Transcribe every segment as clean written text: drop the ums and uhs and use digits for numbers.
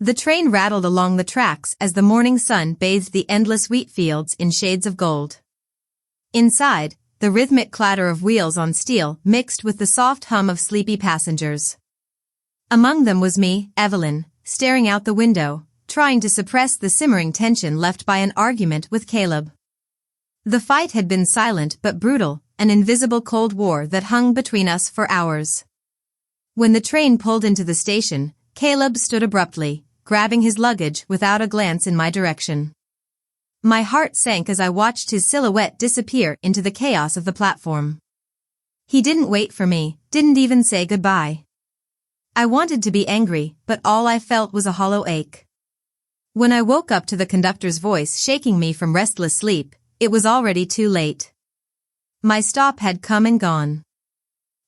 The train rattled along the tracks as the morning sun bathed the endless wheat fields in shades of gold. Inside, the rhythmic clatter of wheels on steel mixed with the soft hum of sleepy passengers. Among them was me, Evelyn, staring out the window, trying to suppress the simmering tension left by an argument with Caleb. The fight had been silent but brutal, an invisible cold war that hung between us for hours. When the train pulled into the station, Caleb stood abruptly, grabbing his luggage without a glance in my direction. My heart sank as I watched his silhouette disappear into the chaos of the platform. He didn't wait for me, didn't even say goodbye. I wanted to be angry, but all I felt was a hollow ache. When I woke up to the conductor's voice shaking me from restless sleep, it was already too late. My stop had come and gone.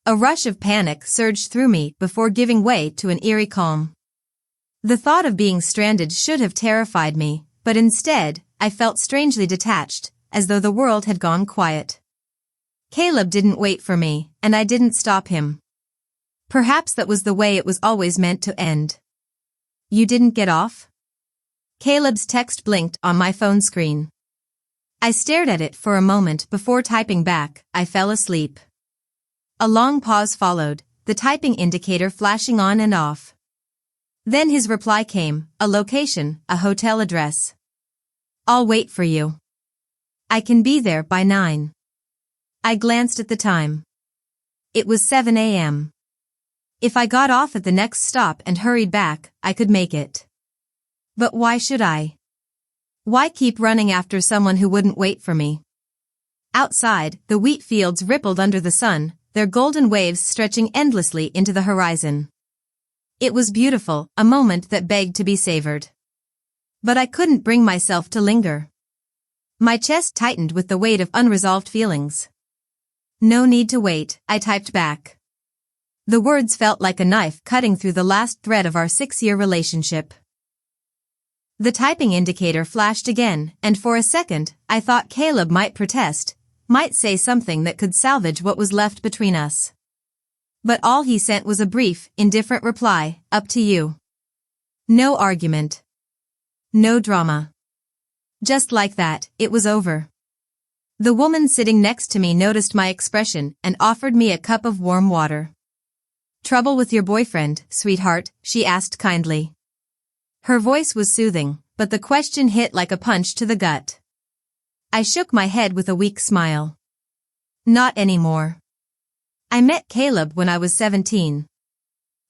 A rush of panic surged through me before giving way to an eerie calm. The thought of being stranded should have terrified me, but instead, I felt strangely detached, as though the world had gone quiet. Caleb didn't wait for me, and I didn't stop him. Perhaps that was the way it was always meant to end. You didn't get off? Caleb's text blinked on my phone screen. I stared at it for a moment before typing back, I fell asleep. A long pause followed, the typing indicator flashing on and off. Then his reply came, a location, a hotel address. I'll wait for you. I can be there by 9. I glanced at the time. It was 7 a.m. If I got off at the next stop and hurried back, I could make it. But why should I? Why keep running after someone who wouldn't wait for me? Outside, the wheat fields rippled under the sun, their golden waves stretching endlessly into the horizon. It was beautiful, a moment that begged to be savored. But I couldn't bring myself to linger. My chest tightened with the weight of unresolved feelings. No need to wait, I typed back. The words felt like a knife cutting through the last thread of our 6-year relationship. The typing indicator flashed again, and for a second, I thought Caleb might protest, might say something that could salvage what was left between us. But all he sent was a brief, indifferent reply, up to you. No argument. No drama. Just like that, it was over. The woman sitting next to me noticed my expression and offered me a cup of warm water. Trouble with your boyfriend, sweetheart? She asked kindly. Her voice was soothing, but the question hit like a punch to the gut. I shook my head with a weak smile. Not anymore. I met Caleb when I was 17.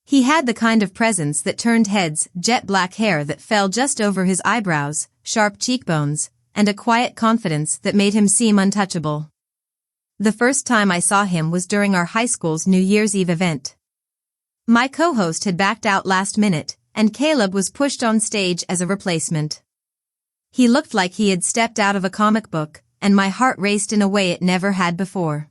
He had the kind of presence that turned heads, jet black hair that fell just over his eyebrows, sharp cheekbones, and a quiet confidence that made him seem untouchable. The first time I saw him was during our high school's New Year's Eve event. My co-host had backed out last minute, and Caleb was pushed on stage as a replacement. He looked like he had stepped out of a comic book, and my heart raced in a way it never had before.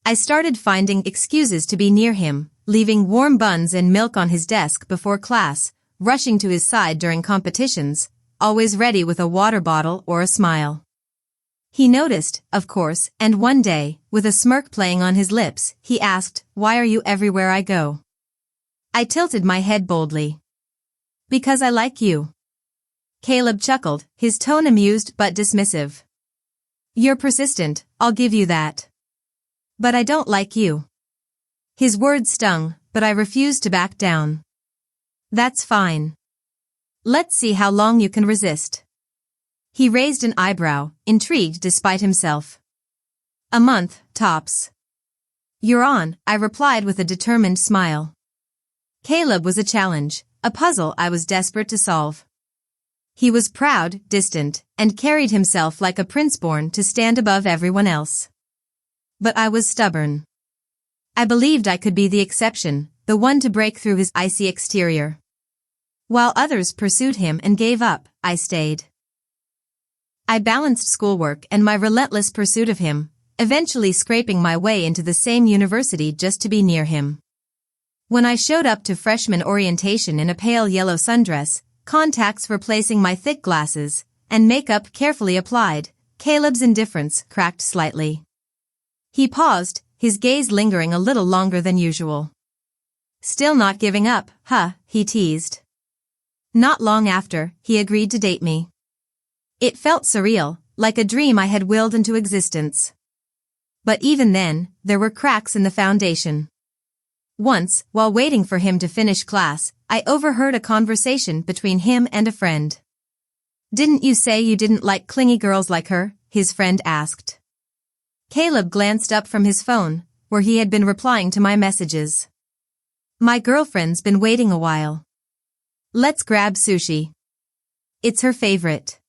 I started finding excuses to be near him, leaving warm buns and milk on his desk before class, rushing to his side during competitions, always ready with a water bottle or a smile. He noticed, of course, and one day, with a smirk playing on his lips, he asked, "Why are you everywhere I go?" I tilted my head boldly. Because I like you. Caleb chuckled, his tone amused but dismissive. You're persistent, I'll give you that. But I don't like you. His words stung, but I refused to back down. That's fine. Let's see how long you can resist. He raised an eyebrow, intrigued despite himself. A month, tops. You're on, I replied with a determined smile. Caleb was a challenge, a puzzle I was desperate to solve. He was proud, distant, and carried himself like a prince born to stand above everyone else. But I was stubborn. I believed I could be the exception, the one to break through his icy exterior. While others pursued him and gave up, I stayed. I balanced schoolwork and my relentless pursuit of him, eventually scraping my way into the same university just to be near him. When I showed up to freshman orientation in a pale yellow sundress, contacts replacing my thick glasses, and makeup carefully applied, Caleb's indifference cracked slightly. He paused, his gaze lingering a little longer than usual. Still not giving up, huh? He teased. Not long after, he agreed to date me. It felt surreal, like a dream I had willed into existence. But even then, there were cracks in the foundation. Once, while waiting for him to finish class, I overheard a conversation between him and a friend. "Didn't you say you didn't like clingy girls like her?" his friend asked. Caleb glanced up from his phone, where he had been replying to my messages. "My girlfriend's been waiting a while. Let's grab sushi. It's her favorite."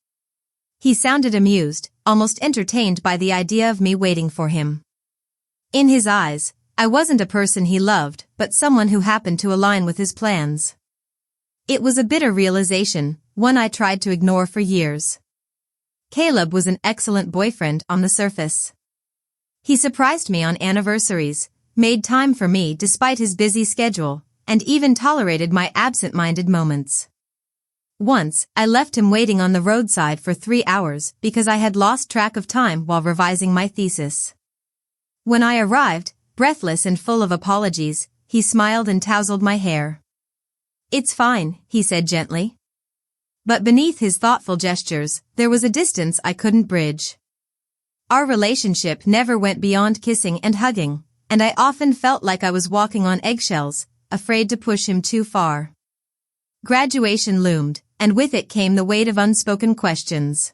He sounded amused, almost entertained by the idea of me waiting for him. In his eyes, I wasn't a person he loved, but someone who happened to align with his plans. It was a bitter realization, one I tried to ignore for years. Caleb was an excellent boyfriend on the surface. He surprised me on anniversaries, made time for me despite his busy schedule, and even tolerated my absent-minded moments. Once, I left him waiting on the roadside for 3 hours because I had lost track of time while revising my thesis. When I arrived, breathless and full of apologies, he smiled and tousled my hair. "It's fine," he said gently. But beneath his thoughtful gestures, there was a distance I couldn't bridge. Our relationship never went beyond kissing and hugging, and I often felt like I was walking on eggshells, afraid to push him too far. Graduation loomed, and with it came the weight of unspoken questions.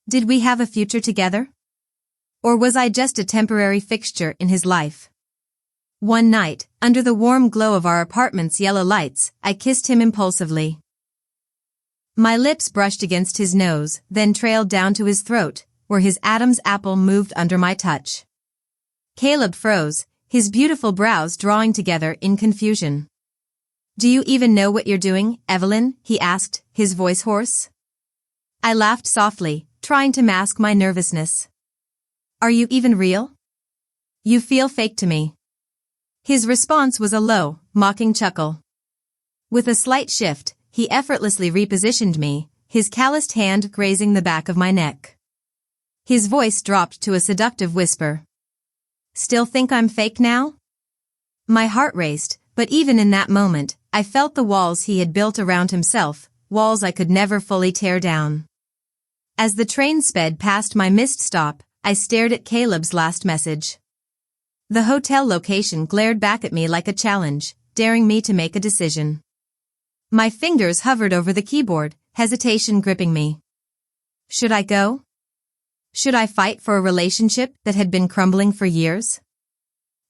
Did we have a future together? Or was I just a temporary fixture in his life? One night, under the warm glow of our apartment's yellow lights, I kissed him impulsively. My lips brushed against his nose, then trailed down to his throat, where his Adam's apple moved under my touch. Caleb froze, his beautiful brows drawing together in confusion. "Do you even know what you're doing, Evelyn?" he asked, his voice hoarse. I laughed softly, trying to mask my nervousness. "Are you even real? You feel fake to me." His response was a low, mocking chuckle. With a slight shift, he effortlessly repositioned me, his calloused hand grazing the back of my neck. His voice dropped to a seductive whisper. "Still think I'm fake now?" My heart raced, but even in that moment, I felt the walls he had built around himself, walls I could never fully tear down. As the train sped past my missed stop, I stared at Caleb's last message. The hotel location glared back at me like a challenge, daring me to make a decision. My fingers hovered over the keyboard, hesitation gripping me. Should I go? Should I fight for a relationship that had been crumbling for years?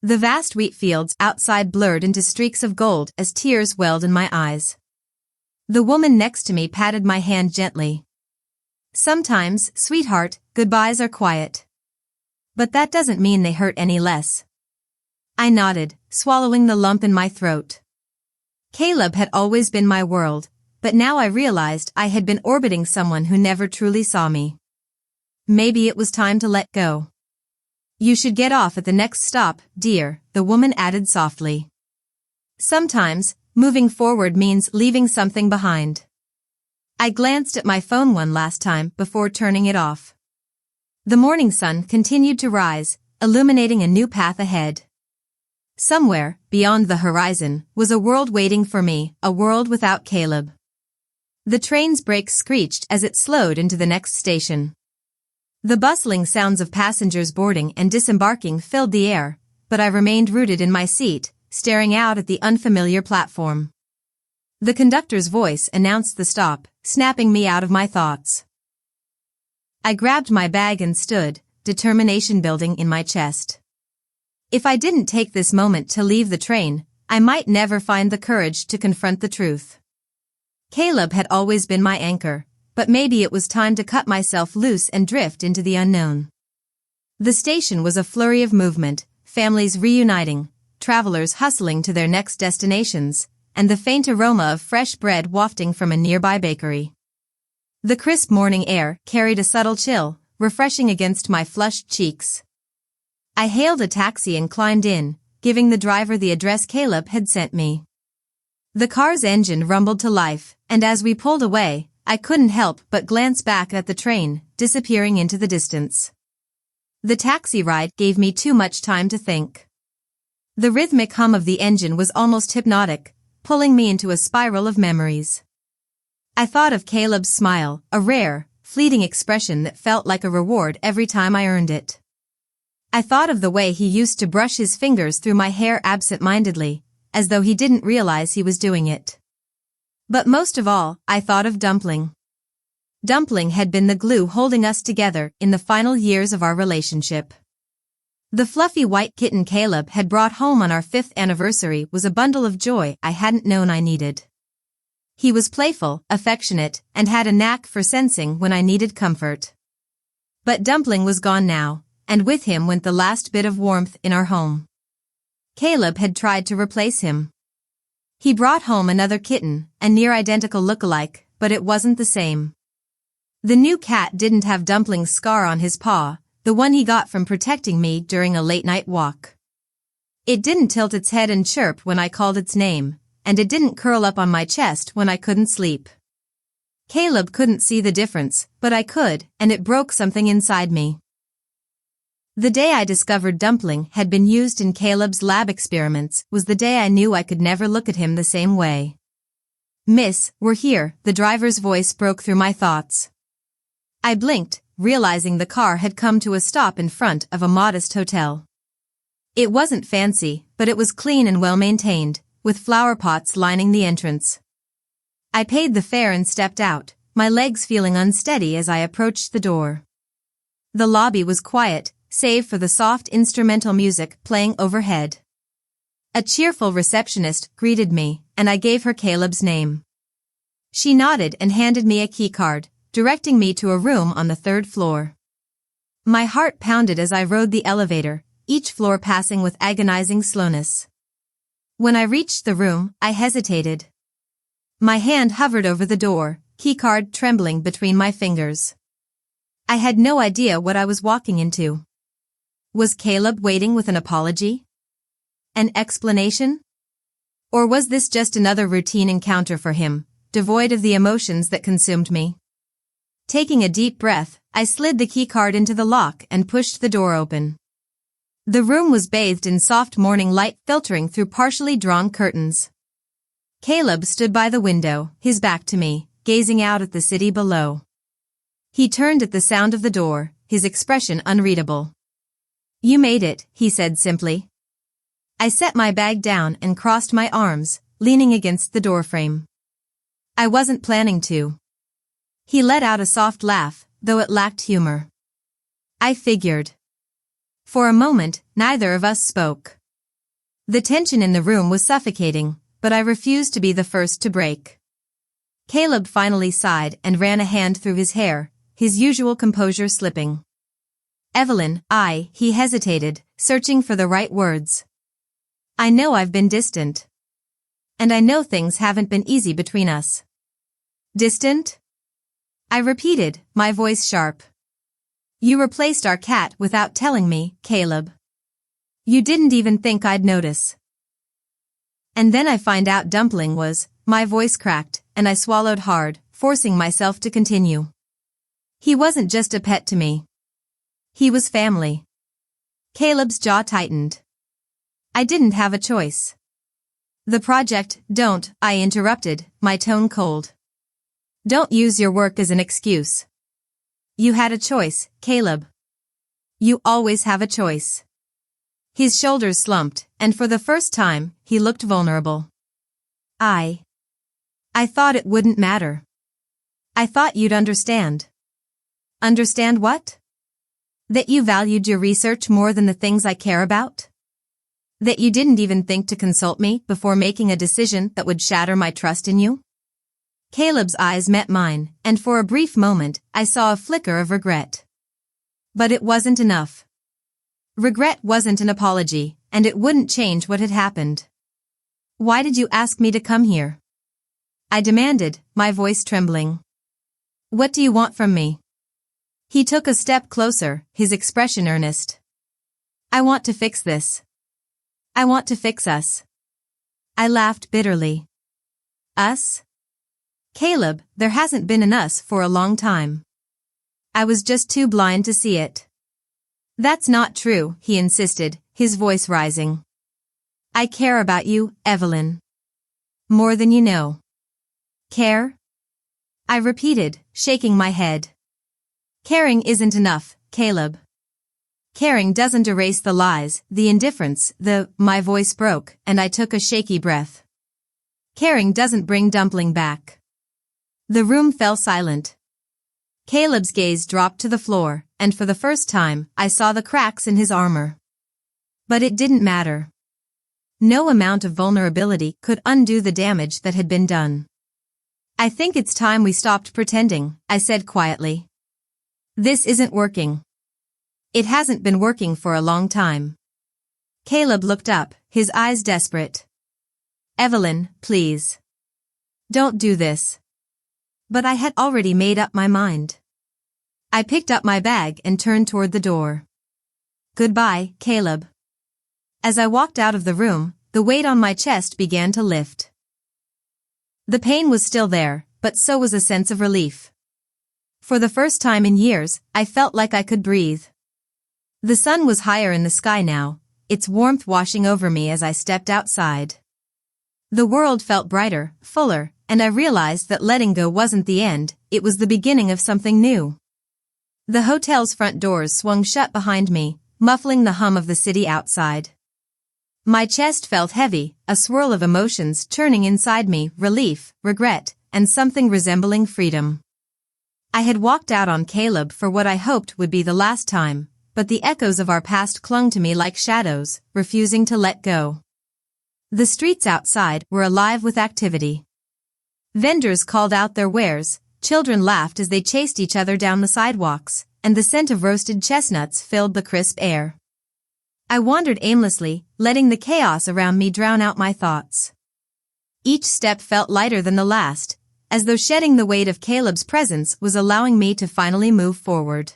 The vast wheat fields outside blurred into streaks of gold as tears welled in my eyes. The woman next to me patted my hand gently. "Sometimes, sweetheart, goodbyes are quiet. But that doesn't mean they hurt any less." I nodded, swallowing the lump in my throat. Caleb had always been my world, but now I realized I had been orbiting someone who never truly saw me. Maybe it was time to let go. "You should get off at the next stop, dear," the woman added softly. "Sometimes, moving forward means leaving something behind." I glanced at my phone one last time before turning it off. The morning sun continued to rise, illuminating a new path ahead. Somewhere, beyond the horizon, was a world waiting for me, a world without Caleb. The train's brakes screeched as it slowed into the next station. The bustling sounds of passengers boarding and disembarking filled the air, but I remained rooted in my seat, staring out at the unfamiliar platform. The conductor's voice announced the stop, snapping me out of my thoughts. I grabbed my bag and stood, determination building in my chest. If I didn't take this moment to leave the train, I might never find the courage to confront the truth. Caleb had always been my anchor, but maybe it was time to cut myself loose and drift into the unknown. The station was a flurry of movement, families reuniting, travelers hustling to their next destinations, and the faint aroma of fresh bread wafting from a nearby bakery. The crisp morning air carried a subtle chill, refreshing against my flushed cheeks. I hailed a taxi and climbed in, giving the driver the address Caleb had sent me. The car's engine rumbled to life, and as we pulled away, I couldn't help but glance back at the train, disappearing into the distance. The taxi ride gave me too much time to think. The rhythmic hum of the engine was almost hypnotic, pulling me into a spiral of memories. I thought of Caleb's smile, a rare, fleeting expression that felt like a reward every time I earned it. I thought of the way he used to brush his fingers through my hair absent-mindedly, as though he didn't realize he was doing it. But most of all, I thought of Dumpling. Dumpling had been the glue holding us together in the final years of our relationship. The fluffy white kitten Caleb had brought home on our 5th anniversary was a bundle of joy I hadn't known I needed. He was playful, affectionate, and had a knack for sensing when I needed comfort. But Dumpling was gone now, and with him went the last bit of warmth in our home. Caleb had tried to replace him. He brought home another kitten, a near-identical look-alike, but it wasn't the same. The new cat didn't have Dumpling's scar on his paw, the one he got from protecting me during a late-night walk. It didn't tilt its head and chirp when I called its name, and it didn't curl up on my chest when I couldn't sleep. Caleb couldn't see the difference, but I could, and it broke something inside me. The day I discovered Dumpling had been used in Caleb's lab experiments was the day I knew I could never look at him the same way. "Miss, we're here," the driver's voice broke through my thoughts. I blinked, realizing the car had come to a stop in front of a modest hotel. It wasn't fancy, but it was clean and well-maintained, with flower pots lining the entrance. I paid the fare and stepped out, my legs feeling unsteady as I approached the door. The lobby was quiet, save for the soft instrumental music playing overhead. A cheerful receptionist greeted me, and I gave her Caleb's name. She nodded and handed me a keycard, directing me to a room on the 3rd floor. My heart pounded as I rode the elevator, each floor passing with agonizing slowness. When I reached the room, I hesitated. My hand hovered over the door, keycard trembling between my fingers. I had no idea what I was walking into. Was Caleb waiting with an apology? An explanation? Or was this just another routine encounter for him, devoid of the emotions that consumed me? Taking a deep breath, I slid the keycard into the lock and pushed the door open. The room was bathed in soft morning light filtering through partially drawn curtains. Caleb stood by the window, his back to me, gazing out at the city below. He turned at the sound of the door, his expression unreadable. "You made it," he said simply. I set my bag down and crossed my arms, leaning against the doorframe. I wasn't planning to. He let out a soft laugh, though it lacked humor. I figured. For a moment, neither of us spoke. The tension in the room was suffocating, but I refused to be the first to break. Caleb finally sighed and ran a hand through his hair, his usual composure slipping. "Evelyn, he hesitated, searching for the right words. "I know I've been distant. And I know things haven't been easy between us." "Distant?" I repeated, my voice sharp. "You replaced our cat without telling me, Caleb. You didn't even think I'd notice. And then I find out Dumpling was," my voice cracked, and I swallowed hard, forcing myself to continue. "He wasn't just a pet to me. He was family." Caleb's jaw tightened. I didn't have a choice. "The project, don't," I interrupted, my tone cold. "Don't use your work as an excuse. You had a choice, Caleb. You always have a choice." His shoulders slumped, and for the first time, he looked vulnerable. I thought it wouldn't matter. I thought you'd understand." "Understand what?" "That you valued your research more than the things I care about? That you didn't even think to consult me before making a decision that would shatter my trust in you?" Caleb's eyes met mine, and for a brief moment, I saw a flicker of regret. But it wasn't enough. Regret wasn't an apology, and it wouldn't change what had happened. "Why did you ask me to come here?" I demanded, my voice trembling. "What do you want from me?" He took a step closer, his expression earnest. "I want to fix this. I want to fix us." I laughed bitterly. "Us?" "Caleb, there hasn't been an us for a long time. I was just too blind to see it." "That's not true," he insisted, his voice rising. "I care about you, Evelyn. More than you know." "Care?" I repeated, shaking my head. Caring isn't enough, Caleb. Caring doesn't erase the lies, the indifference, my voice broke, and I took a shaky breath. Caring doesn't bring Dumpling back. The room fell silent. Caleb's gaze dropped to the floor, and for the first time, I saw the cracks in his armor. But it didn't matter. No amount of vulnerability could undo the damage that had been done. I think it's time we stopped pretending, I said quietly. This isn't working. It hasn't been working for a long time. Caleb looked up, his eyes desperate. Evelyn, please. Don't do this. But I had already made up my mind. I picked up my bag and turned toward the door. Goodbye, Caleb. As I walked out of the room, the weight on my chest began to lift. The pain was still there, but so was a sense of relief. For the first time in years, I felt like I could breathe. The sun was higher in the sky now, its warmth washing over me as I stepped outside. The world felt brighter, fuller, and I realized that letting go wasn't the end, it was the beginning of something new. The hotel's front doors swung shut behind me, muffling the hum of the city outside. My chest felt heavy, a swirl of emotions churning inside me, relief, regret, and something resembling freedom. I had walked out on Caleb for what I hoped would be the last time, but the echoes of our past clung to me like shadows, refusing to let go. The streets outside were alive with activity. Vendors called out their wares, children laughed as they chased each other down the sidewalks, and the scent of roasted chestnuts filled the crisp air. I wandered aimlessly, letting the chaos around me drown out my thoughts. Each step felt lighter than the last, as though shedding the weight of Caleb's presence was allowing me to finally move forward.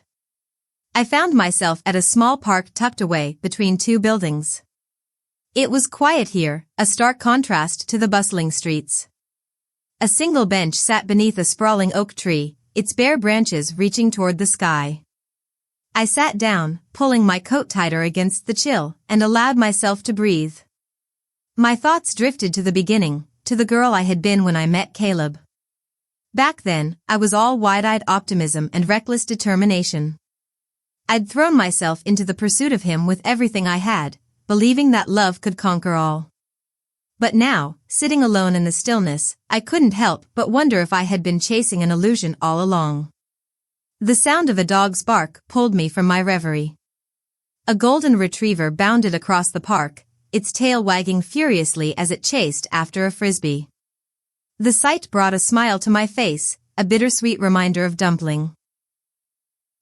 I found myself at a small park tucked away between two buildings. It was quiet here, a stark contrast to the bustling streets. A single bench sat beneath a sprawling oak tree, its bare branches reaching toward the sky. I sat down, pulling my coat tighter against the chill, and allowed myself to breathe. My thoughts drifted to the beginning, to the girl I had been when I met Caleb. Back then, I was all wide-eyed optimism and reckless determination. I'd thrown myself into the pursuit of him with everything I had, believing that love could conquer all. But now, sitting alone in the stillness, I couldn't help but wonder if I had been chasing an illusion all along. The sound of a dog's bark pulled me from my reverie. A golden retriever bounded across the park, its tail wagging furiously as it chased after a frisbee. The sight brought a smile to my face, a bittersweet reminder of Dumpling.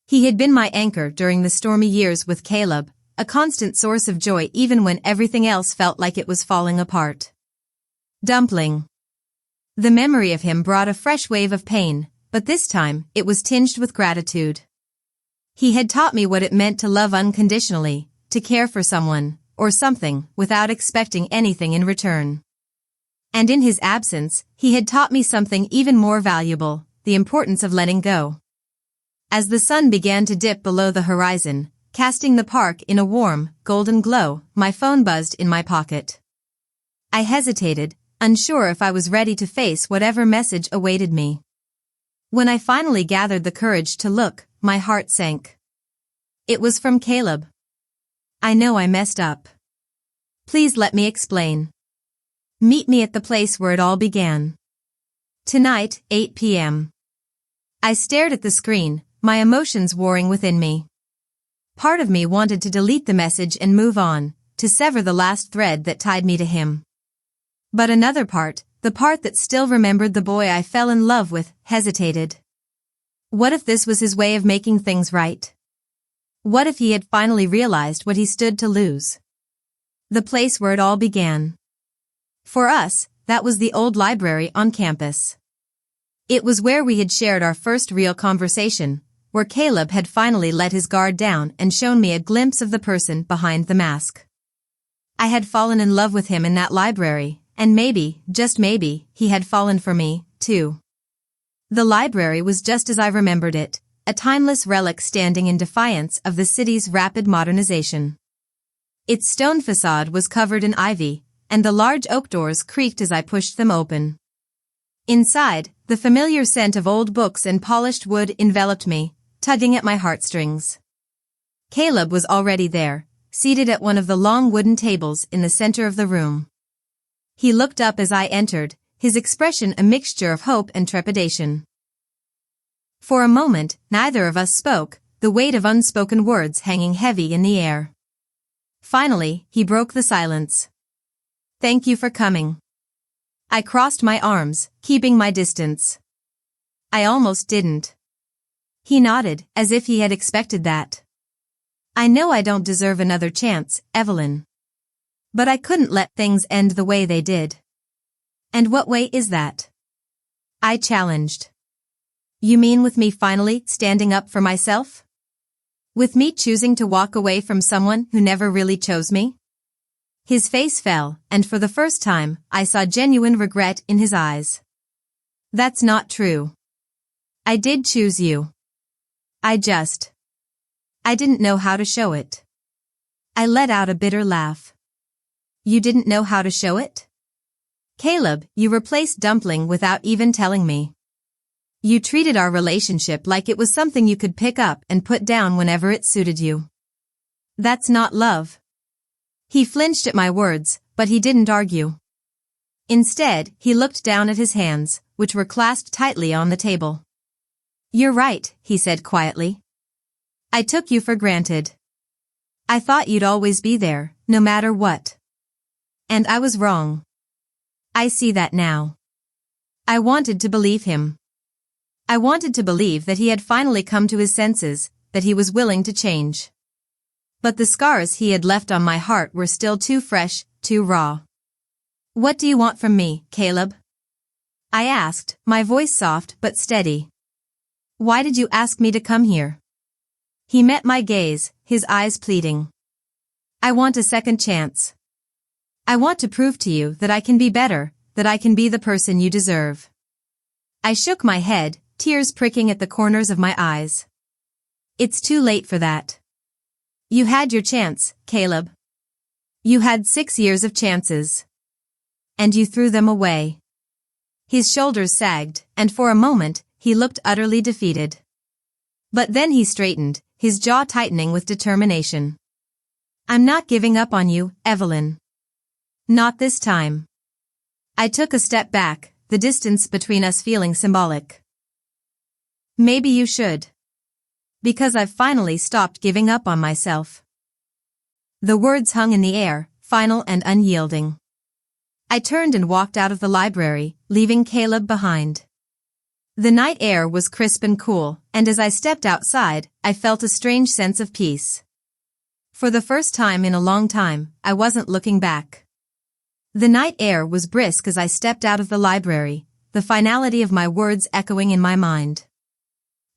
He had been my anchor during the stormy years with Caleb, a constant source of joy even when everything else felt like it was falling apart. Dumpling. The memory of him brought a fresh wave of pain, but this time it was tinged with gratitude. He had taught me what it meant to love unconditionally, to care for someone, or something, without expecting anything in return. And in his absence, he had taught me something even more valuable, the importance of letting go. As the sun began to dip below the horizon, casting the park in a warm, golden glow, my phone buzzed in my pocket. I hesitated, unsure if I was ready to face whatever message awaited me. When I finally gathered the courage to look, my heart sank. It was from Caleb. I know I messed up. Please let me explain. Meet me at the place where it all began. Tonight, 8 p.m. I stared at the screen, my emotions warring within me. Part of me wanted to delete the message and move on, to sever the last thread that tied me to him. But another part, the part that still remembered the boy I fell in love with, hesitated. What if this was his way of making things right? What if he had finally realized what he stood to lose? The place where it all began. For us, that was the old library on campus. It was where we had shared our first real conversation, where Caleb had finally let his guard down and shown me a glimpse of the person behind the mask. I had fallen in love with him in that library, and maybe, just maybe, he had fallen for me, too. The library was just as I remembered it, a timeless relic standing in defiance of the city's rapid modernization. Its stone facade was covered in ivy, and the large oak doors creaked as I pushed them open. Inside, the familiar scent of old books and polished wood enveloped me, tugging at my heartstrings. Caleb was already there, seated at one of the long wooden tables in the center of the room. He looked up as I entered, his expression a mixture of hope and trepidation. For a moment, neither of us spoke, the weight of unspoken words hanging heavy in the air. Finally, he broke the silence. "Thank you for coming." I crossed my arms, keeping my distance. "I almost didn't." He nodded, as if he had expected that. "I know I don't deserve another chance, Evelyn. But I couldn't let things end the way they did." "And what way is that?" I challenged. "You mean with me finally standing up for myself? With me choosing to walk away from someone who never really chose me?" His face fell, and for the first time, I saw genuine regret in his eyes. "That's not true. I did choose you. I didn't know how to show it." I let out a bitter laugh. "You didn't know how to show it? Caleb, you replaced Dumpling without even telling me. You treated our relationship like it was something you could pick up and put down whenever it suited you. That's not love." He flinched at my words, but he didn't argue. Instead, he looked down at his hands, which were clasped tightly on the table. "You're right," he said quietly. "I took you for granted. I thought you'd always be there, no matter what. And I was wrong. I see that now." I wanted to believe him. I wanted to believe that he had finally come to his senses, that he was willing to change. But the scars he had left on my heart were still too fresh, too raw. "What do you want from me, Caleb?" I asked, my voice soft but steady. "Why did you ask me to come here?" He met my gaze, his eyes pleading. "I want a second chance. I want to prove to you that I can be better, that I can be the person you deserve." I shook my head, tears pricking at the corners of my eyes. "It's too late for that. You had your chance, Caleb. You had 6 years of chances. And you threw them away." His shoulders sagged, and for a moment, he looked utterly defeated. But then he straightened, his jaw tightening with determination. "I'm not giving up on you, Evelyn. Not this time." I took a step back, the distance between us feeling symbolic. "Maybe you should. Because I've finally stopped giving up on myself." The words hung in the air, final and unyielding. I turned and walked out of the library, leaving Caleb behind. The night air was crisp and cool, and as I stepped outside, I felt a strange sense of peace. For the first time in a long time, I wasn't looking back. The night air was brisk as I stepped out of the library, the finality of my words echoing in my mind.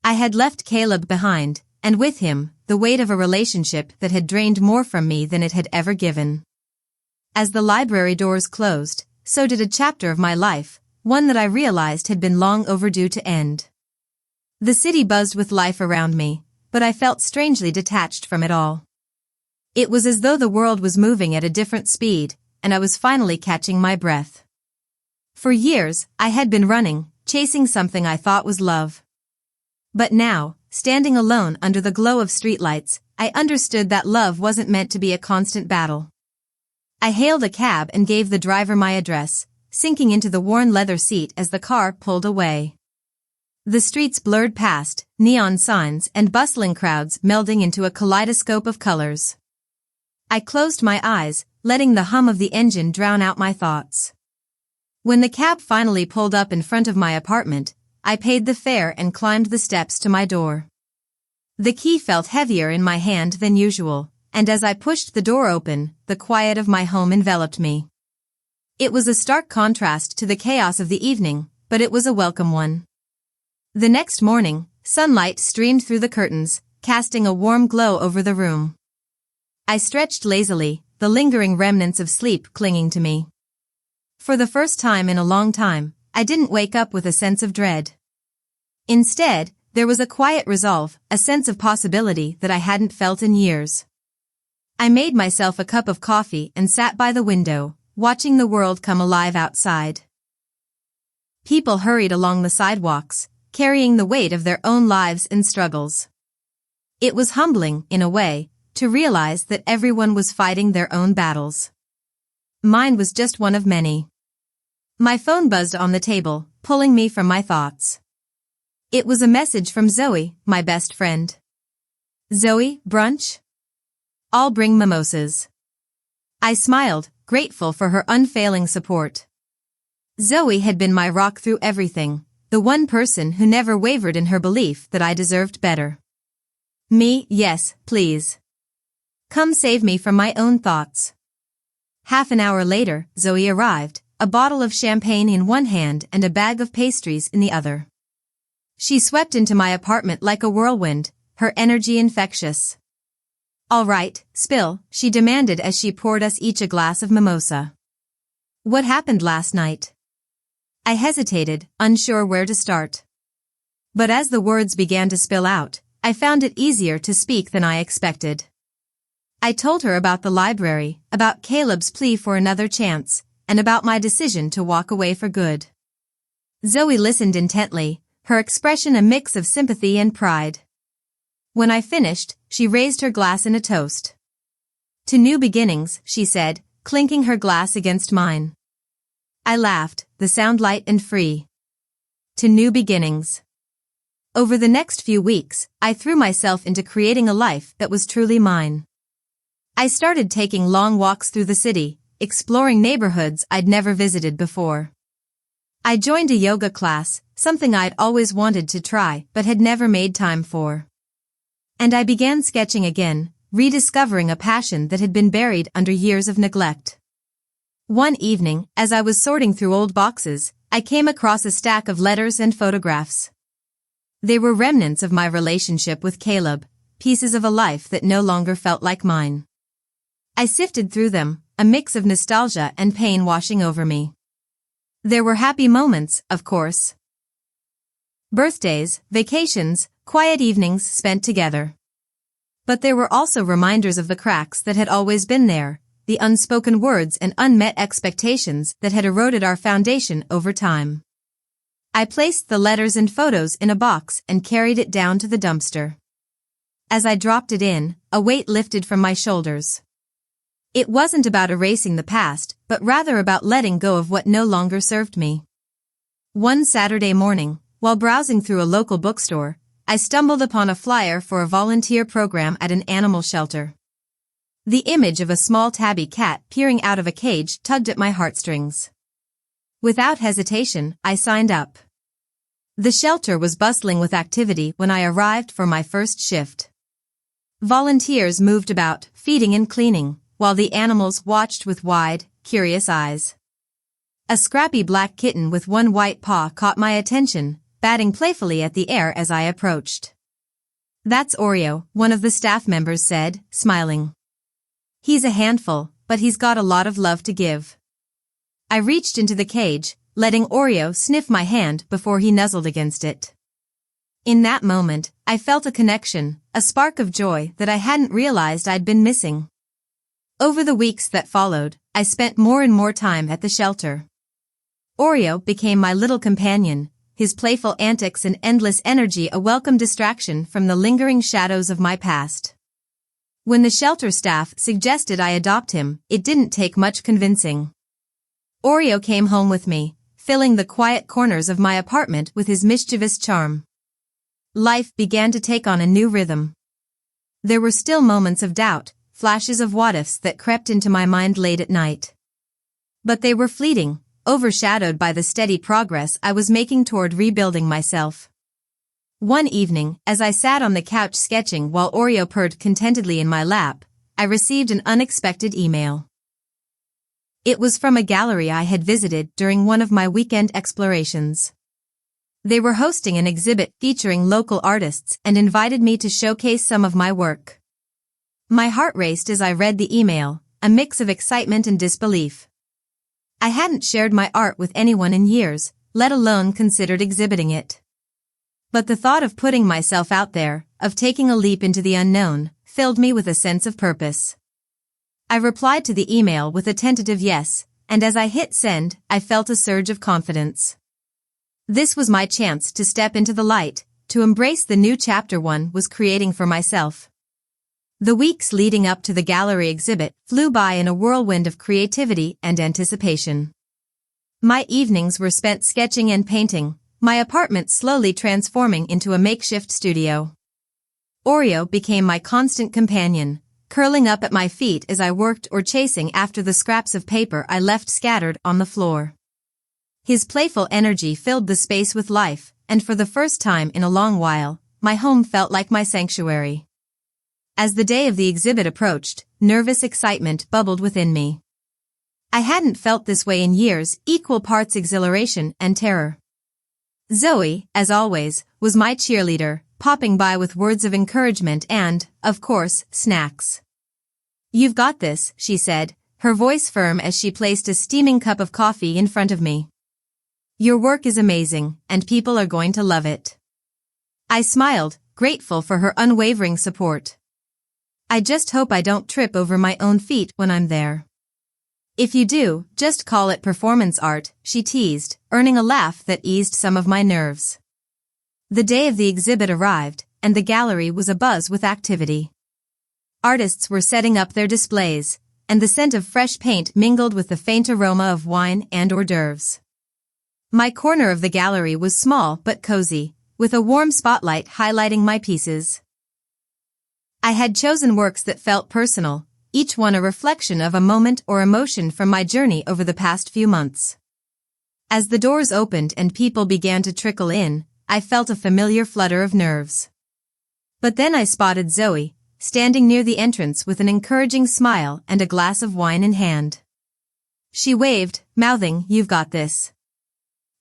I had left Caleb behind, and with him, the weight of a relationship that had drained more from me than it had ever given. As the library doors closed, so did a chapter of my life, one that I realized had been long overdue to end. The city buzzed with life around me, but I felt strangely detached from it all. It was as though the world was moving at a different speed, and I was finally catching my breath. For years, I had been running, chasing something I thought was love. But now, standing alone under the glow of streetlights, I understood that love wasn't meant to be a constant battle. I hailed a cab and gave the driver my address, sinking into the worn leather seat as the car pulled away. The streets blurred past, neon signs and bustling crowds melding into a kaleidoscope of colors. I closed my eyes, letting the hum of the engine drown out my thoughts. When the cab finally pulled up in front of my apartment, I paid the fare and climbed the steps to my door. The key felt heavier in my hand than usual, and as I pushed the door open, the quiet of my home enveloped me. It was a stark contrast to the chaos of the evening, but it was a welcome one. The next morning, sunlight streamed through the curtains, casting a warm glow over the room. I stretched lazily, the lingering remnants of sleep clinging to me. For the first time in a long time, I didn't wake up with a sense of dread. Instead, there was a quiet resolve, a sense of possibility that I hadn't felt in years. I made myself a cup of coffee and sat by the window, watching the world come alive outside. People hurried along the sidewalks, carrying the weight of their own lives and struggles. It was humbling, in a way, to realize that everyone was fighting their own battles. Mine was just one of many. My phone buzzed on the table, pulling me from my thoughts. It was a message from Zoe, my best friend. "Zoe, brunch? I'll bring mimosas." I smiled, grateful for her unfailing support. Zoe had been my rock through everything, the one person who never wavered in her belief that I deserved better. Me, yes, please. Come save me from my own thoughts. Half an hour later, Zoe arrived, a bottle of champagne in one hand and a bag of pastries in the other. She swept into my apartment like a whirlwind, her energy infectious. "All right, spill," she demanded as she poured us each a glass of mimosa. "What happened last night?" I hesitated, unsure where to start. But as the words began to spill out, I found it easier to speak than I expected. I told her about the library, about Caleb's plea for another chance, and about my decision to walk away for good. Zoe listened intently, her expression a mix of sympathy and pride. When I finished, she raised her glass in a toast. "To new beginnings," she said, clinking her glass against mine. I laughed, the sound light and free. To new beginnings. Over the next few weeks, I threw myself into creating a life that was truly mine. I started taking long walks through the city, exploring neighborhoods I'd never visited before. I joined a yoga class, something I'd always wanted to try but had never made time for. And I began sketching again, rediscovering a passion that had been buried under years of neglect. One evening, as I was sorting through old boxes, I came across a stack of letters and photographs. They were remnants of my relationship with Caleb, pieces of a life that no longer felt like mine. I sifted through them, a mix of nostalgia and pain washing over me. There were happy moments, of course. Birthdays, vacations, quiet evenings spent together. But there were also reminders of the cracks that had always been there, the unspoken words and unmet expectations that had eroded our foundation over time. I placed the letters and photos in a box and carried it down to the dumpster. As I dropped it in, a weight lifted from my shoulders. It wasn't about erasing the past, but rather about letting go of what no longer served me. One Saturday morning, while browsing through a local bookstore, I stumbled upon a flyer for a volunteer program at an animal shelter. The image of a small tabby cat peering out of a cage tugged at my heartstrings. Without hesitation, I signed up. The shelter was bustling with activity when I arrived for my first shift. Volunteers moved about, feeding and cleaning, while the animals watched with wide, curious eyes. A scrappy black kitten with one white paw caught my attention, batting playfully at the air as I approached. "That's Oreo," one of the staff members said, smiling. "He's a handful, but he's got a lot of love to give." I reached into the cage, letting Oreo sniff my hand before he nuzzled against it. In that moment, I felt a connection, a spark of joy that I hadn't realized I'd been missing. Over the weeks that followed, I spent more and more time at the shelter. Oreo became my little companion, his playful antics and endless energy a welcome distraction from the lingering shadows of my past. When the shelter staff suggested I adopt him, it didn't take much convincing. Oreo came home with me, filling the quiet corners of my apartment with his mischievous charm. Life began to take on a new rhythm. There were still moments of doubt, flashes of what-ifs that crept into my mind late at night. But they were fleeting, overshadowed by the steady progress I was making toward rebuilding myself. One evening, as I sat on the couch sketching while Oreo purred contentedly in my lap, I received an unexpected email. It was from a gallery I had visited during one of my weekend explorations. They were hosting an exhibit featuring local artists and invited me to showcase some of my work. My heart raced as I read the email, a mix of excitement and disbelief. I hadn't shared my art with anyone in years, let alone considered exhibiting it. But the thought of putting myself out there, of taking a leap into the unknown, filled me with a sense of purpose. I replied to the email with a tentative yes, and as I hit send, I felt a surge of confidence. This was my chance to step into the light, to embrace the new chapter one was creating for myself. The weeks leading up to the gallery exhibit flew by in a whirlwind of creativity and anticipation. My evenings were spent sketching and painting, my apartment slowly transforming into a makeshift studio. Oreo became my constant companion, curling up at my feet as I worked or chasing after the scraps of paper I left scattered on the floor. His playful energy filled the space with life, and for the first time in a long while, my home felt like my sanctuary. As the day of the exhibit approached, nervous excitement bubbled within me. I hadn't felt this way in years, equal parts exhilaration and terror. Zoe, as always, was my cheerleader, popping by with words of encouragement and, of course, snacks. "You've got this," she said, her voice firm as she placed a steaming cup of coffee in front of me. "Your work is amazing, and people are going to love it." I smiled, grateful for her unwavering support. "I just hope I don't trip over my own feet when I'm there." "If you do, just call it performance art," she teased, earning a laugh that eased some of my nerves. The day of the exhibit arrived, and the gallery was abuzz with activity. Artists were setting up their displays, and the scent of fresh paint mingled with the faint aroma of wine and hors d'oeuvres. My corner of the gallery was small but cozy, with a warm spotlight highlighting my pieces. I had chosen works that felt personal, each one a reflection of a moment or emotion from my journey over the past few months. As the doors opened and people began to trickle in, I felt a familiar flutter of nerves. But then I spotted Zoe, standing near the entrance with an encouraging smile and a glass of wine in hand. She waved, mouthing, "You've got this."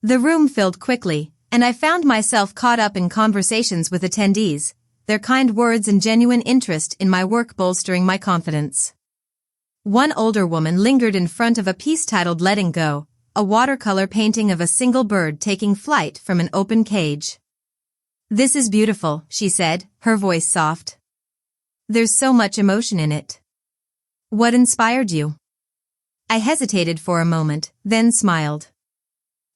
The room filled quickly, and I found myself caught up in conversations with attendees, their kind words and genuine interest in my work bolstering my confidence. One older woman lingered in front of a piece titled "Letting Go," a watercolor painting of a single bird taking flight from an open cage. "This is beautiful," she said, her voice soft. "There's so much emotion in it. What inspired you?" I hesitated for a moment, then smiled.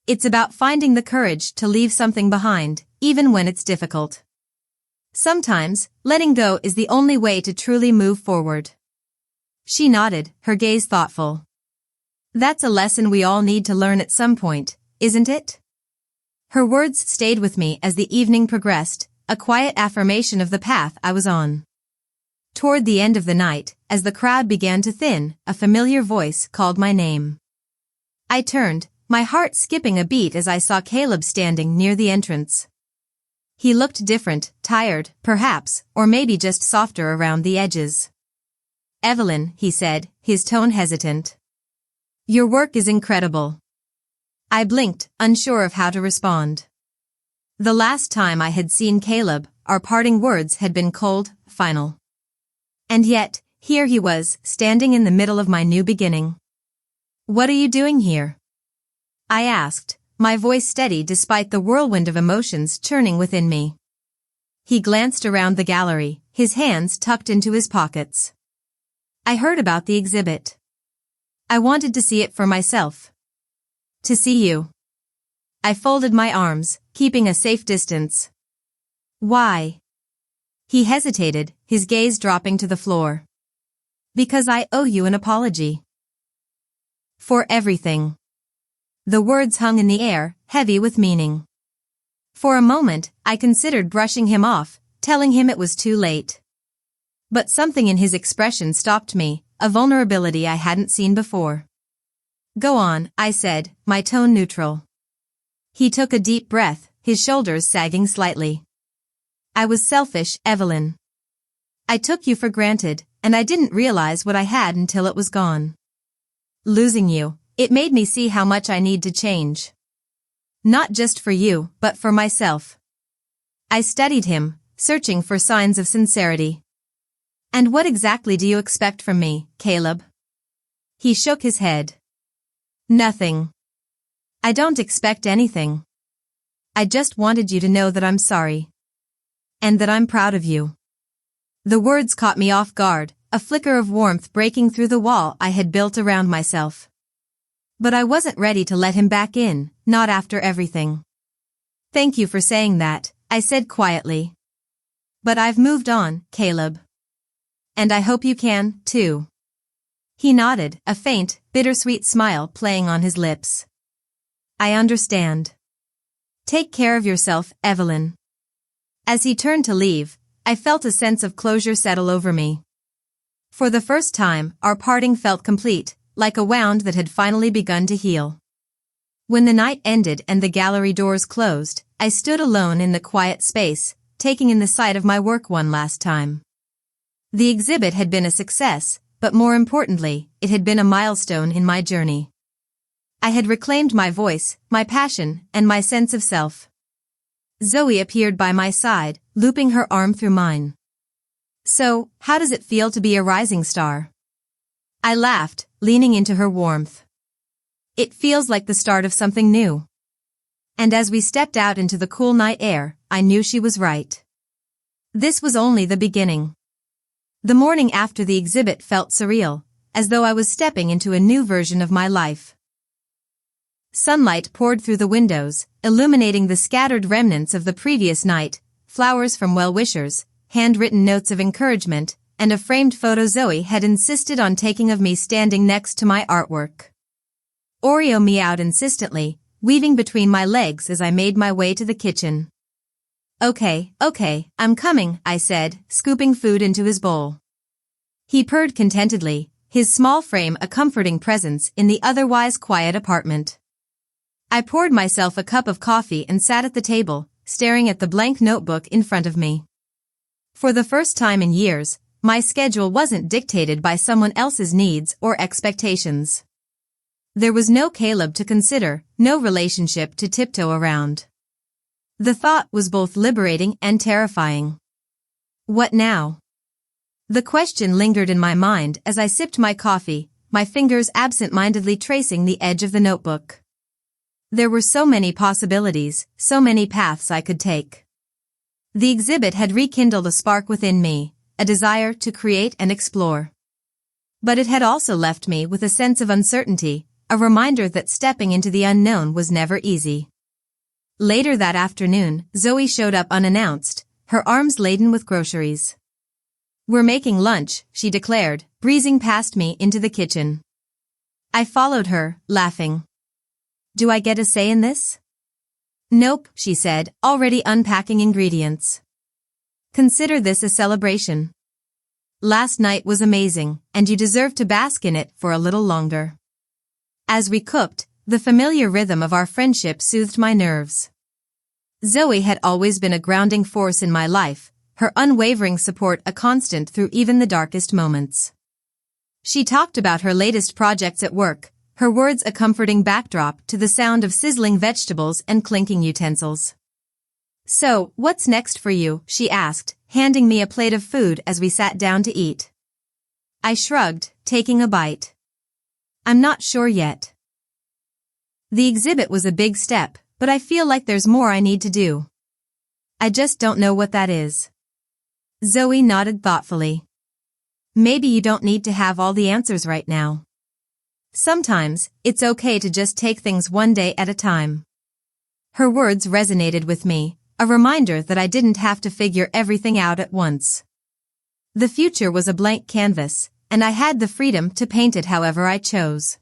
"It's about finding the courage to leave something behind, even when it's difficult. Sometimes, letting go is the only way to truly move forward." She nodded, her gaze thoughtful. "That's a lesson we all need to learn at some point, isn't it?" Her words stayed with me as the evening progressed, a quiet affirmation of the path I was on. Toward the end of the night, as the crowd began to thin, a familiar voice called my name. I turned, my heart skipping a beat as I saw Caleb standing near the entrance. He looked different, tired, perhaps, or maybe just softer around the edges. "Evelyn," he said, his tone hesitant. "Your work is incredible." I blinked, unsure of how to respond. The last time I had seen Caleb, our parting words had been cold, final. And yet, here he was, standing in the middle of my new beginning. "What are you doing here?" I asked, my voice steady despite the whirlwind of emotions churning within me. He glanced around the gallery, his hands tucked into his pockets. "I heard about the exhibit. I wanted to see it for myself." "To see you." I folded my arms, keeping a safe distance. "Why?" He hesitated, his gaze dropping to the floor. "Because I owe you an apology. For everything." The words hung in the air, heavy with meaning. For a moment, I considered brushing him off, telling him it was too late. But something in his expression stopped me, a vulnerability I hadn't seen before. "Go on," I said, my tone neutral. He took a deep breath, his shoulders sagging slightly. "I was selfish, Evelyn. I took you for granted, and I didn't realize what I had until it was gone. Losing you, it made me see how much I need to change. Not just for you, but for myself." I studied him, searching for signs of sincerity. "And what exactly do you expect from me, Caleb?" He shook his head. "Nothing. I don't expect anything. I just wanted you to know that I'm sorry. And that I'm proud of you." The words caught me off guard, a flicker of warmth breaking through the wall I had built around myself. But I wasn't ready to let him back in, not after everything. Thank you for saying that, I said quietly. But I've moved on, Caleb. And I hope you can, too. He nodded, a faint, bittersweet smile playing on his lips. I understand. Take care of yourself, Evelyn. As he turned to leave, I felt a sense of closure settle over me. For the first time, our parting felt complete, like a wound that had finally begun to heal. When the night ended and the gallery doors closed, I stood alone in the quiet space, taking in the sight of my work one last time. The exhibit had been a success, but more importantly, it had been a milestone in my journey. I had reclaimed my voice, my passion, and my sense of self. Zoe appeared by my side, looping her arm through mine. So, how does it feel to be a rising star? I laughed, leaning into her warmth. It feels like the start of something new. And as we stepped out into the cool night air, I knew she was right. This was only the beginning. The morning after the exhibit felt surreal, as though I was stepping into a new version of my life. Sunlight poured through the windows, illuminating the scattered remnants of the previous night, flowers from well-wishers, handwritten notes of encouragement, and a framed photo Zoe had insisted on taking of me standing next to my artwork. Oreo meowed insistently, weaving between my legs as I made my way to the kitchen. Okay, I'm coming, I said, scooping food into his bowl. He purred contentedly, his small frame a comforting presence in the otherwise quiet apartment. I poured myself a cup of coffee and sat at the table, staring at the blank notebook in front of me. For the first time in years, my schedule wasn't dictated by someone else's needs or expectations. There was no Caleb to consider, no relationship to tiptoe around. The thought was both liberating and terrifying. What now? The question lingered in my mind as I sipped my coffee, my fingers absent-mindedly tracing the edge of the notebook. There were so many possibilities, so many paths I could take. The exhibit had rekindled a spark within me, a desire to create and explore. But it had also left me with a sense of uncertainty, a reminder that stepping into the unknown was never easy. Later that afternoon, Zoe showed up unannounced, her arms laden with groceries. We're making lunch, she declared, breezing past me into the kitchen. I followed her, laughing. Do I get a say in this? Nope, she said, already unpacking ingredients. Consider this a celebration. Last night was amazing, and you deserve to bask in it for a little longer. As we cooked, the familiar rhythm of our friendship soothed my nerves. Zoe had always been a grounding force in my life, her unwavering support a constant through even the darkest moments. She talked about her latest projects at work, her words a comforting backdrop to the sound of sizzling vegetables and clinking utensils. So, what's next for you? She asked, handing me a plate of food as we sat down to eat. I shrugged, taking a bite. I'm not sure yet. The exhibit was a big step, but I feel like there's more I need to do. I just don't know what that is. Zoe nodded thoughtfully. Maybe you don't need to have all the answers right now. Sometimes, it's okay to just take things one day at a time. Her words resonated with me, a reminder that I didn't have to figure everything out at once. The future was a blank canvas, and I had the freedom to paint it however I chose.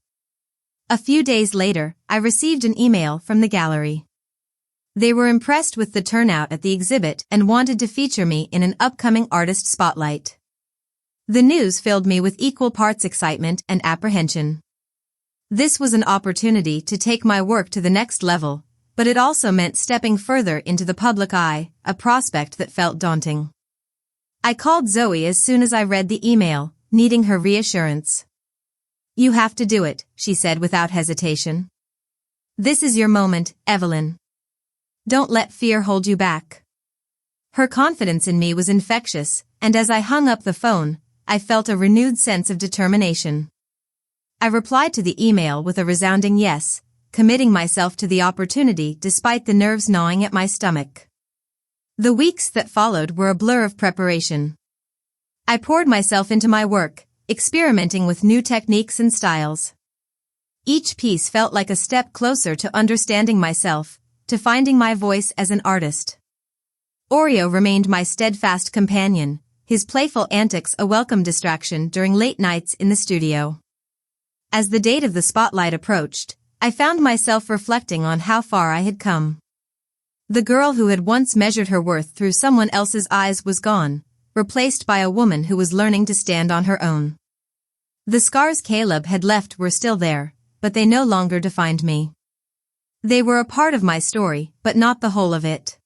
A few days later, I received an email from the gallery. They were impressed with the turnout at the exhibit and wanted to feature me in an upcoming artist spotlight. The news filled me with equal parts excitement and apprehension. This was an opportunity to take my work to the next level, but it also meant stepping further into the public eye, a prospect that felt daunting. I called Zoe as soon as I read the email, needing her reassurance. You have to do it, she said without hesitation. This is your moment, Evelyn. Don't let fear hold you back. Her confidence in me was infectious, and as I hung up the phone, I felt a renewed sense of determination. I replied to the email with a resounding yes, committing myself to the opportunity despite the nerves gnawing at my stomach. The weeks that followed were a blur of preparation. I poured myself into my work, experimenting with new techniques and styles. Each piece felt like a step closer to understanding myself, to finding my voice as an artist. Oreo remained my steadfast companion, his playful antics a welcome distraction during late nights in the studio. As the date of the spotlight approached, I found myself reflecting on how far I had come. The girl who had once measured her worth through someone else's eyes was gone, replaced by a woman who was learning to stand on her own. The scars Caleb had left were still there, but they no longer defined me. They were a part of my story, but not the whole of it.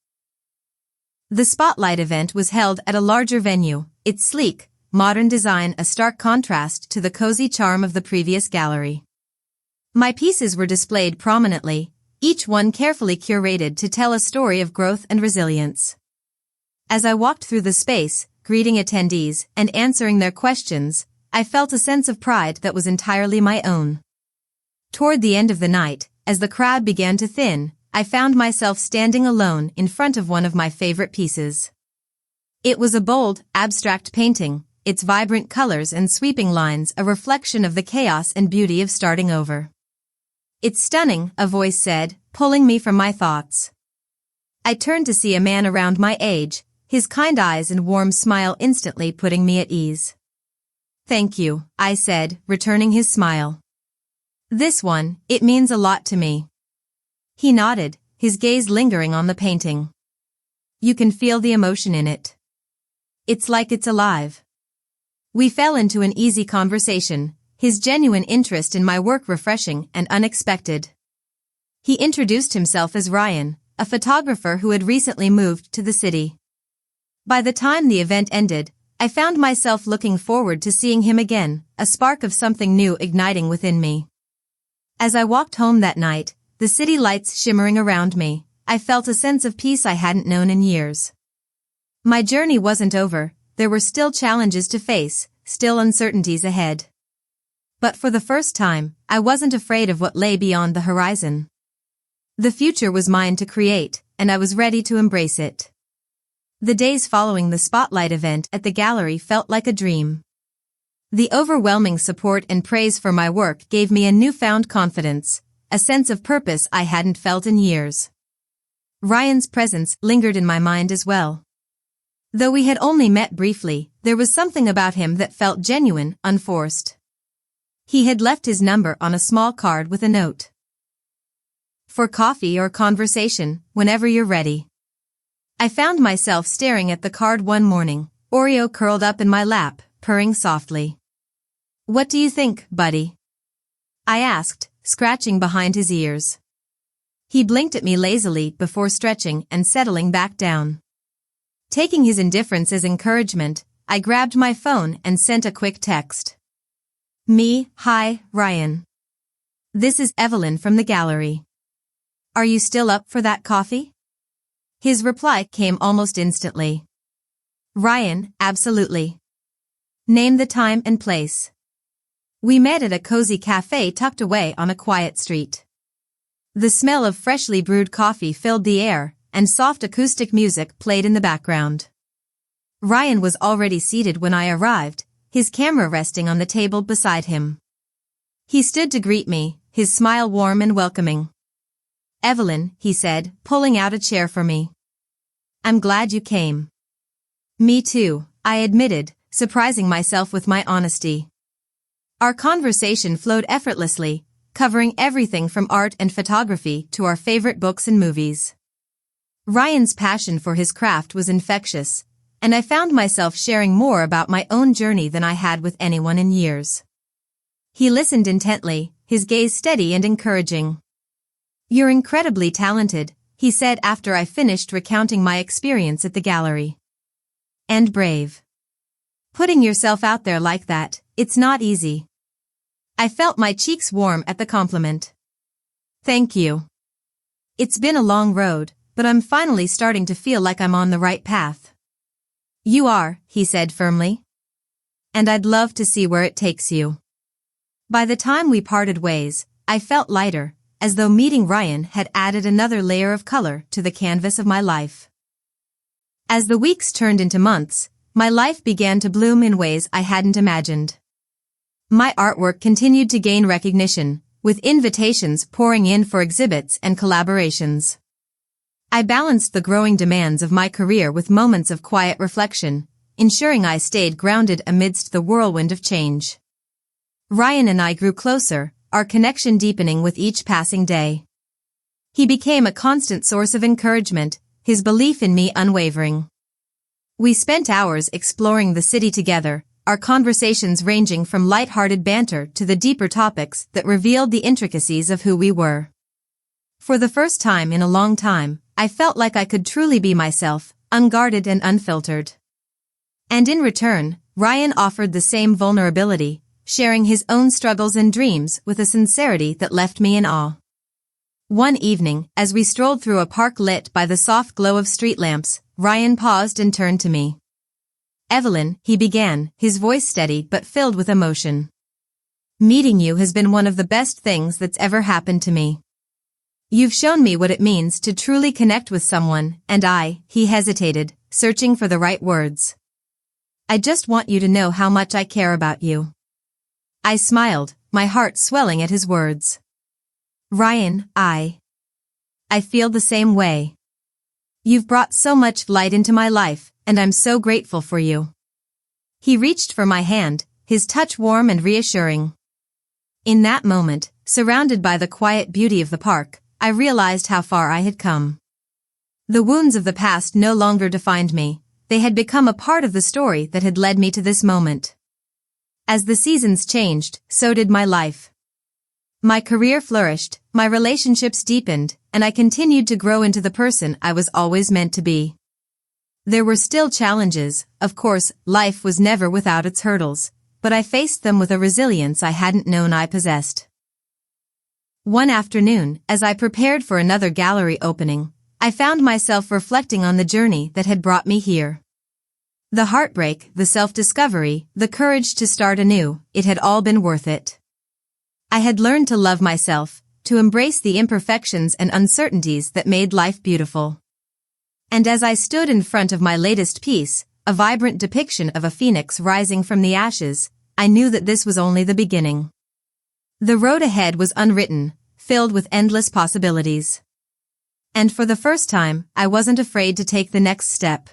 The spotlight event was held at a larger venue, its sleek, modern design a stark contrast to the cozy charm of the previous gallery. My pieces were displayed prominently, each one carefully curated to tell a story of growth and resilience. As I walked through the space, greeting attendees and answering their questions, I felt a sense of pride that was entirely my own. Toward the end of the night, as the crowd began to thin, I found myself standing alone in front of one of my favorite pieces. It was a bold, abstract painting, its vibrant colors and sweeping lines a reflection of the chaos and beauty of starting over. "It's stunning," a voice said, pulling me from my thoughts. I turned to see a man around my age, his kind eyes and warm smile instantly putting me at ease. "Thank you," I said, returning his smile. "This one, it means a lot to me." He nodded, his gaze lingering on the painting. "You can feel the emotion in it. It's like it's alive." We fell into an easy conversation, his genuine interest in my work refreshing and unexpected. He introduced himself as Ryan, a photographer who had recently moved to the city. By the time the event ended, I found myself looking forward to seeing him again, a spark of something new igniting within me. As I walked home that night, the city lights shimmering around me, I felt a sense of peace I hadn't known in years. My journey wasn't over, there were still challenges to face, still uncertainties ahead. But for the first time, I wasn't afraid of what lay beyond the horizon. The future was mine to create, and I was ready to embrace it. The days following the spotlight event at the gallery felt like a dream. The overwhelming support and praise for my work gave me a newfound confidence, a sense of purpose I hadn't felt in years. Ryan's presence lingered in my mind as well. Though we had only met briefly, there was something about him that felt genuine, unforced. He had left his number on a small card with a note. "For coffee or conversation, whenever you're ready." I found myself staring at the card one morning, Oreo curled up in my lap, purring softly. "What do you think, buddy?" I asked, scratching behind his ears. He blinked at me lazily before stretching and settling back down. Taking his indifference as encouragement, I grabbed my phone and sent a quick text. "Hi, Ryan. This is Evelyn from the gallery. Are you still up for that coffee?" His reply came almost instantly. "Ryan, absolutely. Name the time and place." We met at a cozy cafe tucked away on a quiet street. The smell of freshly brewed coffee filled the air, and soft acoustic music played in the background. Ryan was already seated when I arrived, his camera resting on the table beside him. He stood to greet me, his smile warm and welcoming. "Evelyn," he said, pulling out a chair for me. "I'm glad you came." "Me too," I admitted, surprising myself with my honesty. Our conversation flowed effortlessly, covering everything from art and photography to our favorite books and movies. Ryan's passion for his craft was infectious, and I found myself sharing more about my own journey than I had with anyone in years. He listened intently, his gaze steady and encouraging. "You're incredibly talented," he said after I finished recounting my experience at the gallery. "And brave. Putting yourself out there like that, it's not easy." I felt my cheeks warm at the compliment. "Thank you. It's been a long road, but I'm finally starting to feel like I'm on the right path." "You are," he said firmly. "And I'd love to see where it takes you." By the time we parted ways, I felt lighter, as though meeting Ryan had added another layer of color to the canvas of my life. As the weeks turned into months, my life began to bloom in ways I hadn't imagined. My artwork continued to gain recognition, with invitations pouring in for exhibits and collaborations. I balanced the growing demands of my career with moments of quiet reflection, ensuring I stayed grounded amidst the whirlwind of change. Ryan and I grew closer, our connection deepening with each passing day. He became a constant source of encouragement, his belief in me unwavering. We spent hours exploring the city together, our conversations ranging from light-hearted banter to the deeper topics that revealed the intricacies of who we were. For the first time in a long time, I felt like I could truly be myself, unguarded and unfiltered. And in return, Ryan offered the same vulnerability, sharing his own struggles and dreams with a sincerity that left me in awe. One evening, as we strolled through a park lit by the soft glow of street lamps, Ryan paused and turned to me. "Evelyn," he began, his voice steady but filled with emotion. "Meeting you has been one of the best things that's ever happened to me. You've shown me what it means to truly connect with someone, and he hesitated, searching for the right words. "I just want you to know how much I care about you." I smiled, my heart swelling at his words. "Ryan, I feel the same way. You've brought so much light into my life, and I'm so grateful for you." He reached for my hand, his touch warm and reassuring. In that moment, surrounded by the quiet beauty of the park, I realized how far I had come. The wounds of the past no longer defined me, they had become a part of the story that had led me to this moment. As the seasons changed, so did my life. My career flourished, my relationships deepened, and I continued to grow into the person I was always meant to be. There were still challenges, of course, life was never without its hurdles, but I faced them with a resilience I hadn't known I possessed. One afternoon, as I prepared for another gallery opening, I found myself reflecting on the journey that had brought me here. The heartbreak, the self-discovery, the courage to start anew, it had all been worth it. I had learned to love myself, to embrace the imperfections and uncertainties that made life beautiful. And as I stood in front of my latest piece, a vibrant depiction of a phoenix rising from the ashes, I knew that this was only the beginning. The road ahead was unwritten, filled with endless possibilities. And for the first time, I wasn't afraid to take the next step.